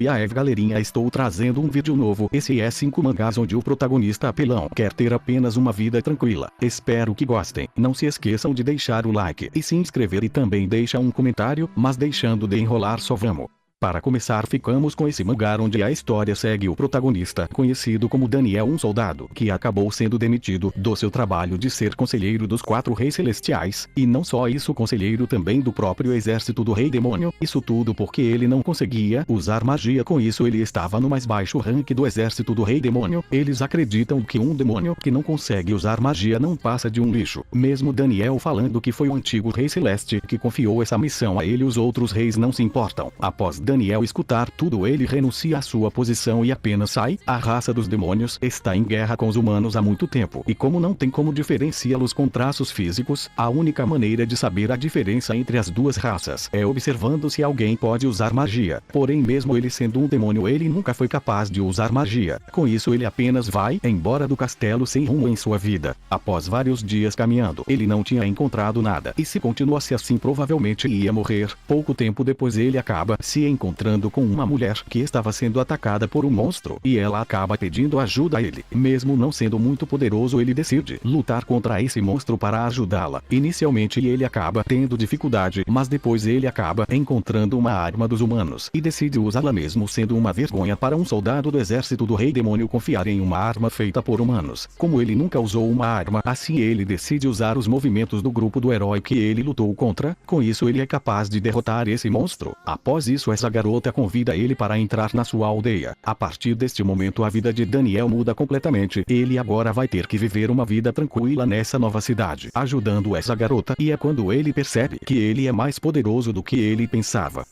E aí galerinha, estou trazendo um vídeo novo. Esse é 5 mangás onde o protagonista apelão quer ter apenas uma vida tranquila. Espero que gostem. Não se esqueçam de deixar o like e se inscrever e também deixa um comentário, mas deixando de enrolar só vamos. Para começar, ficamos com esse mangá onde a história segue o protagonista, conhecido como Daniel, um soldado que acabou sendo demitido do seu trabalho de ser conselheiro dos 4 reis celestiais, e não só isso, conselheiro também do próprio exército do rei demônio. Isso tudo porque ele não conseguia usar magia, com isso ele estava no mais baixo rank do exército do rei demônio. Eles acreditam que um demônio que não consegue usar magia não passa de um lixo. Mesmo Daniel falando que foi o antigo rei celeste que confiou essa missão a ele, os outros reis não se importam. Após Daniel escutar tudo, ele renuncia à sua posição e apenas sai. A raça dos demônios está em guerra com os humanos há muito tempo, e como não tem como diferenciá-los com traços físicos, a única maneira de saber a diferença entre as duas raças é observando se alguém pode usar magia. Porém, mesmo ele sendo um demônio, ele nunca foi capaz de usar magia. Com isso, ele apenas vai embora do castelo sem rumo em sua vida. Após vários dias caminhando, ele não tinha encontrado nada, e se continuasse assim provavelmente ia morrer. Pouco tempo depois ele acaba se encontrando com uma mulher que estava sendo atacada por um monstro, e ela acaba pedindo ajuda a ele. Mesmo não sendo muito poderoso, ele decide lutar contra esse monstro para ajudá-la. Inicialmente ele acaba tendo dificuldade, mas depois ele acaba encontrando uma arma dos humanos e decide usá-la, mesmo sendo uma vergonha para um soldado do exército do rei demônio confiar em uma arma feita por humanos. Como ele nunca usou uma arma, assim ele decide usar os movimentos do grupo do herói que ele lutou contra. Com isso ele é capaz de derrotar esse monstro. Após isso, essa garota convida ele para entrar na sua aldeia. A partir deste momento a vida de Daniel muda completamente. Ele agora vai ter que viver uma vida tranquila nessa nova cidade, ajudando essa garota, e é quando ele percebe que ele é mais poderoso do que ele pensava.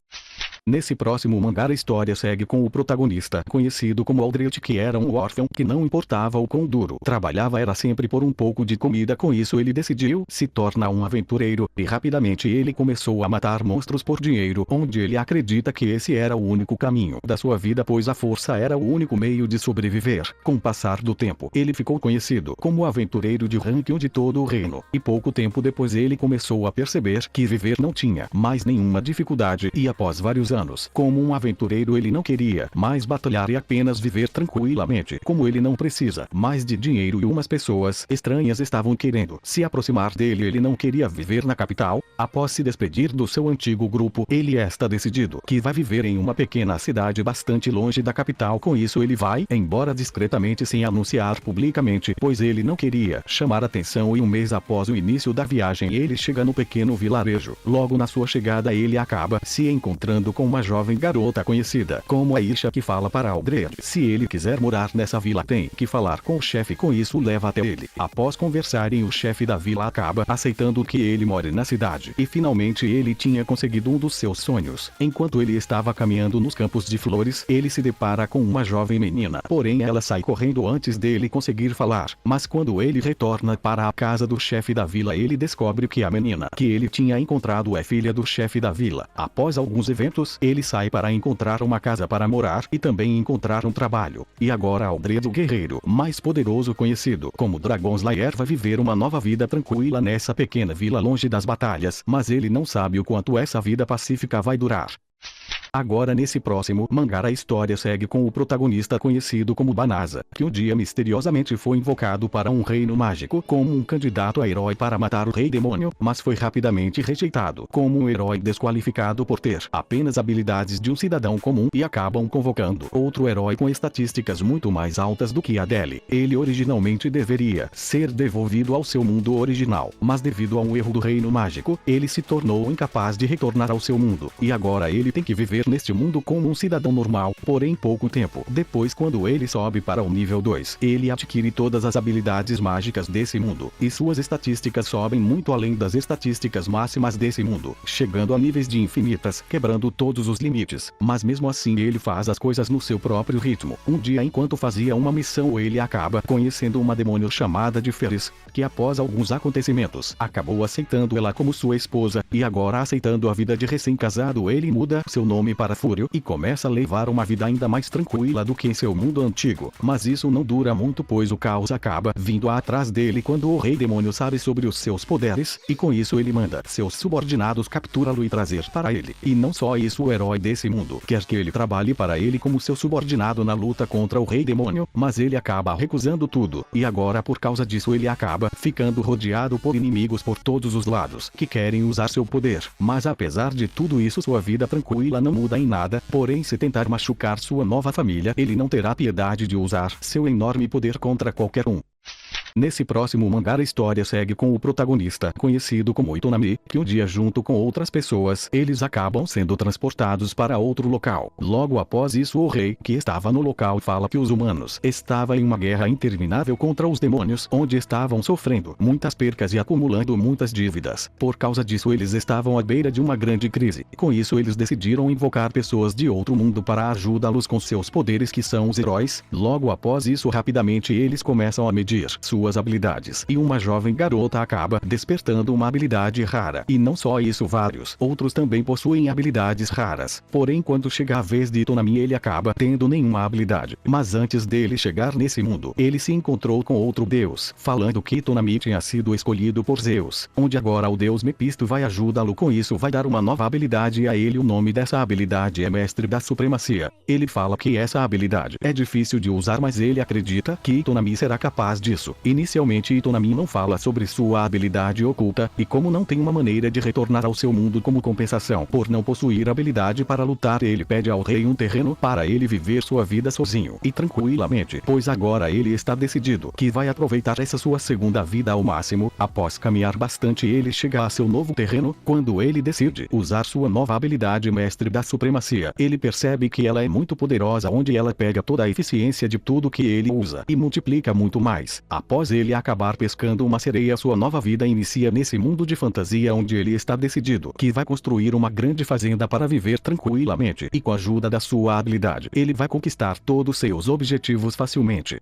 Nesse próximo mangá a história segue com o protagonista, conhecido como Aldrich, que era um órfão que não importava o quão duro trabalhava, era sempre por um pouco de comida. Com isso ele decidiu se tornar um aventureiro, e rapidamente ele começou a matar monstros por dinheiro, onde ele acredita que esse era o único caminho da sua vida, pois a força era o único meio de sobreviver. Com o passar do tempo, ele ficou conhecido como aventureiro de rank 1 de todo o reino, e pouco tempo depois ele começou a perceber que viver não tinha mais nenhuma dificuldade, e após vários anos como um aventureiro ele não queria mais batalhar e apenas viver tranquilamente. Como ele não precisa mais de dinheiro e umas pessoas estranhas estavam querendo se aproximar dele, ele não queria viver na capital. Após se despedir do seu antigo grupo, ele está decidido que vai viver em uma pequena cidade bastante longe da capital. Com isso ele vai embora discretamente sem anunciar publicamente, pois ele não queria chamar atenção, e um mês após o início da viagem ele chega no pequeno vilarejo. Logo na sua chegada ele acaba se encontrando com uma jovem garota conhecida como Aisha, que fala para Aldrich se ele quiser morar nessa vila tem que falar com o chefe. Com isso leva até ele. Após conversarem, o chefe da vila acaba aceitando que ele more na cidade, e finalmente ele tinha conseguido um dos seus sonhos. Enquanto ele estava caminhando nos campos de flores, ele se depara com uma jovem menina, porém ela sai correndo antes dele conseguir falar. Mas quando ele retorna para a casa do chefe da vila, ele descobre que a menina que ele tinha encontrado é filha do chefe da vila. Após alguns eventos, ele sai para encontrar uma casa para morar e também encontrar um trabalho. E agora Aldrich, o guerreiro mais poderoso conhecido como Dragon Slayer, vai viver uma nova vida tranquila nessa pequena vila longe das batalhas, mas ele não sabe o quanto essa vida pacífica vai durar. Agora nesse próximo mangá a história segue com o protagonista conhecido como Banasa, que um dia misteriosamente foi invocado para um reino mágico como um candidato a herói para matar o rei demônio, mas foi rapidamente rejeitado como um herói desqualificado por ter apenas habilidades de um cidadão comum, e acabam convocando outro herói com estatísticas muito mais altas do que a dele. Ele originalmente deveria ser devolvido ao seu mundo original, mas devido a um erro do reino mágico, ele se tornou incapaz de retornar ao seu mundo, e agora ele tem que viver neste mundo como um cidadão normal. Porém, pouco tempo depois, quando ele sobe para o nível 2, ele adquire todas as habilidades mágicas desse mundo, e suas estatísticas sobem muito além das estatísticas máximas desse mundo, chegando a níveis de infinitas, quebrando todos os limites. Mas mesmo assim ele faz as coisas no seu próprio ritmo. Um dia, enquanto fazia uma missão, ele acaba conhecendo uma demônio chamada de Feris, que após alguns acontecimentos acabou aceitando ela como sua esposa, e agora aceitando a vida de recém-casado ele muda seu nome Tonami para Fúrio e começa a levar uma vida ainda mais tranquila do que em seu mundo antigo. Mas isso não dura muito, pois o caos acaba vindo atrás dele quando o Rei Demônio sabe sobre os seus poderes, e com isso ele manda seus subordinados capturá-lo e trazer para ele. E não só isso, o herói desse mundo quer que ele trabalhe para ele como seu subordinado na luta contra o Rei Demônio, mas ele acaba recusando tudo, e agora por causa disso ele acaba ficando rodeado por inimigos por todos os lados, que querem usar seu poder. Mas apesar de tudo isso, sua vida tranquila não muda em nada, porém se tentar machucar sua nova família, ele não terá piedade de usar seu enorme poder contra qualquer um. Nesse próximo mangá a história segue com o protagonista, conhecido como Itonami, que um dia junto com outras pessoas, eles acabam sendo transportados para outro local. Logo após isso o rei, que estava no local, fala que os humanos estavam em uma guerra interminável contra os demônios, onde estavam sofrendo muitas percas e acumulando muitas dívidas. Por causa disso eles estavam à beira de uma grande crise. Com isso eles decidiram invocar pessoas de outro mundo para ajudá-los com seus poderes, que são os heróis. Logo após isso rapidamente eles começam a medir suas habilidades, e uma jovem garota acaba despertando uma habilidade rara. E não só isso, vários outros também possuem habilidades raras. Porém quando chega a vez de Itonami ele acaba tendo nenhuma habilidade. Mas antes dele chegar nesse mundo, ele se encontrou com outro deus, falando que Itonami tinha sido escolhido por Zeus, onde agora o deus Mepisto vai ajudá-lo. Com isso vai dar uma nova habilidade a ele. O nome dessa habilidade é Mestre da Supremacia. Ele fala que essa habilidade é difícil de usar, mas ele acredita que Itonami será capaz disso. Inicialmente Itonami não fala sobre sua habilidade oculta, e como não tem uma maneira de retornar ao seu mundo como compensação por não possuir habilidade para lutar, ele pede ao rei um terreno para ele viver sua vida sozinho e tranquilamente, pois agora ele está decidido que vai aproveitar essa sua segunda vida ao máximo. Após caminhar bastante ele chega a seu novo terreno, quando ele decide usar sua nova habilidade Mestre da Supremacia. Ele percebe que ela é muito poderosa, onde ela pega toda a eficiência de tudo que ele usa e multiplica muito mais. Após ele acabar pescando uma sereia, sua nova vida inicia nesse mundo de fantasia, onde ele está decidido que vai construir uma grande fazenda para viver tranquilamente, e com a ajuda da sua habilidade ele vai conquistar todos seus objetivos facilmente.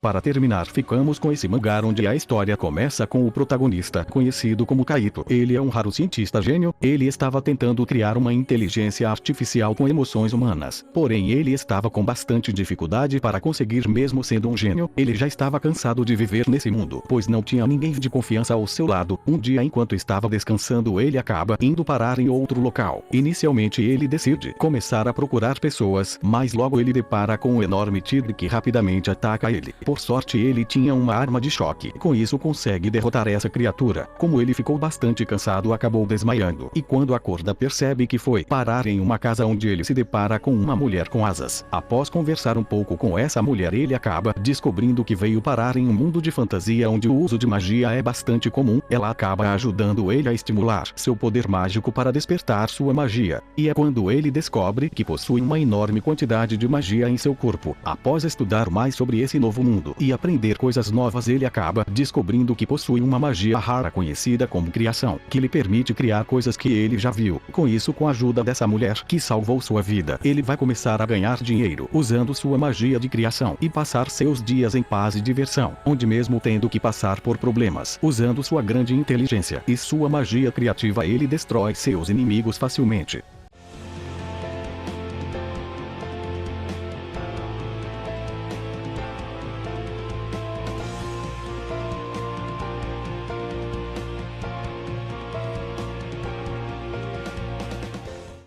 Para terminar, ficamos com esse mangá onde a história começa com o protagonista, conhecido como Kaito. Ele é um raro cientista gênio. Ele estava tentando criar uma inteligência artificial com emoções humanas. Porém ele estava com bastante dificuldade para conseguir, mesmo sendo um gênio. Ele já estava cansado de viver nesse mundo, pois não tinha ninguém de confiança ao seu lado. Um dia, enquanto estava descansando, ele acaba indo parar em outro local. Inicialmente ele decide começar a procurar pessoas, mas logo ele depara com um enorme tigre que rapidamente ataca ele. Por sorte ele tinha uma arma de choque. Com isso consegue derrotar essa criatura. Como ele ficou bastante cansado, acabou desmaiando. E quando acorda percebe que foi parar em uma casa, onde ele se depara com uma mulher com asas. Após conversar um pouco com essa mulher, ele acaba descobrindo que veio parar em um mundo de fantasia onde o uso de magia é bastante comum. Ela acaba ajudando ele a estimular seu poder mágico para despertar sua magia. E é quando ele descobre que possui uma enorme quantidade de magia em seu corpo. Após estudar mais sobre esse novo mundo e aprender coisas novas, ele acaba descobrindo que possui uma magia rara conhecida como criação, que lhe permite criar coisas que ele já viu. Com isso, com a ajuda dessa mulher que salvou sua vida, ele vai começar a ganhar dinheiro usando sua magia de criação e passar seus dias em paz e diversão, onde mesmo tendo que passar por problemas, usando sua grande inteligência e sua magia criativa, ele destrói seus inimigos facilmente.